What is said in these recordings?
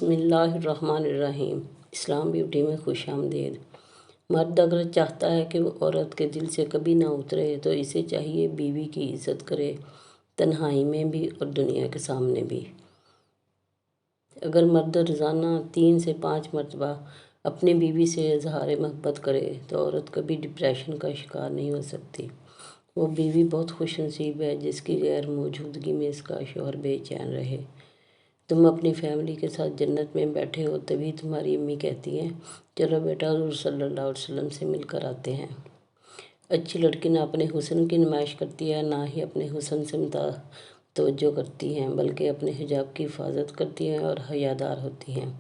बिस्मिल्लाहिर्रहमानिर्रहीम। इस्लाम ब्यूटी में खुश आमदीद। मर्द अगर चाहता है कि वो औरत के दिल से कभी ना उतरे तो इसे चाहिए बीवी की इज़्ज़त करे, तन्हाई में भी और दुनिया के सामने भी। अगर मर्द रोज़ाना 3 से 5 मरतबा अपनी बीवी से इज़हार मोहब्बत करे तो औरत कभी डिप्रेशन का शिकार नहीं हो सकती। वो बीवी बहुत खुश नसीब है जिसकी गैर मौजूदगी में इसका शौहर बेचैन रहे। तुम अपनी फैमिली के साथ जन्नत में बैठे हो तभी तुम्हारी अम्मी कहती हैं, चलो बेटा हुज़ूर सल्लल्लाहु अलैहि वसल्लम से मिलकर आते हैं। अच्छी लड़की ना अपने हुस्न की नुमाइश करती है, ना ही अपने हुस्न से तवज्जो करती हैं, बल्कि अपने हिजाब की हिफाजत करती हैं और हयादार होती हैं।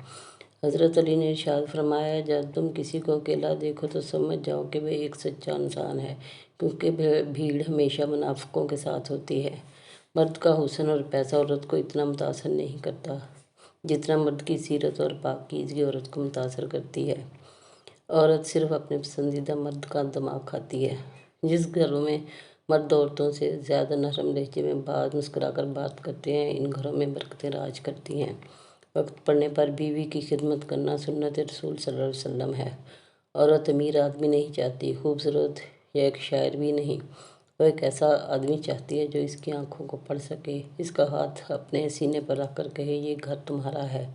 हज़रत अली ने इरशाद फरमाया, जब तुम किसी को अकेला देखो तो समझ जाओ कि वह एक सच्चा इंसान है, क्योंकि भीड़ हमेशा मुनाफिकों के साथ होती है। मर्द का हुस्न और पैसा औरत को इतना मुतासर नहीं करता जितना मर्द की सीरत और पाकीज़गी औरत को मुतासर करती है। औरत सिर्फ अपने पसंदीदा मर्द का दिमाग खाती है। जिस घरों में मर्द औरतों से ज़्यादा नरम लहजे में मुस्कुराकर बात करते हैं, इन घरों में बरकतें राज करती हैं। वक्त पड़ने पर बीवी की खिदमत करना सुन्नत रसूल सल्लल्लाहु अलैहि वसल्लम है। औरत अमीर आदमी नहीं चाहती, खूबसूरत या एक शायर भी नहीं। वो एक ऐसा आदमी चाहती है जो इसकी आंखों को पढ़ सके, इसका हाथ अपने सीने पर रख कर कहे, ये घर तुम्हारा है।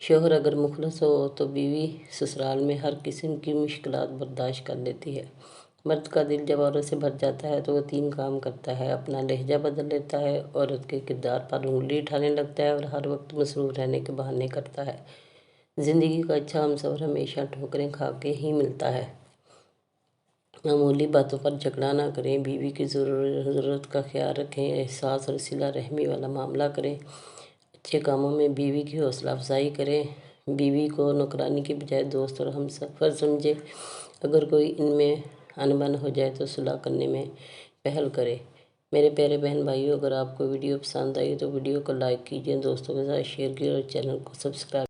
शौहर अगर मुखलस हो तो बीवी ससुराल में हर किस्म की मुश्किलात बर्दाश्त कर लेती है। मर्द का दिल जब औरत से भर जाता है तो वो 3 काम करता है। अपना लहजा बदल लेता है, औरत के किरदार पर उंगली उठाने लगता है और हर वक्त मसरूफ रहने के बहाने करता है। ज़िंदगी का अच्छा हमसफ़र हमेशा ठोकरें खा के ही मिलता है। मामूली बातों पर झगड़ा ना करें, बीवी की ज़रूरत का ख्याल रखें, एहसास और सिला रहमी वाला मामला करें। अच्छे कामों में बीवी की हौसला अफजाई करें। बीवी को नौकरानी की बजाय दोस्त और हमसफ़र समझे। अगर कोई इनमें अनबन हो जाए तो सुलह करने में पहल करें। मेरे प्यारे बहन भाइयों, अगर आपको वीडियो पसंद आई तो वीडियो को लाइक कीजिए, दोस्तों के साथ शेयर कीजिए और चैनल को सब्सक्राइब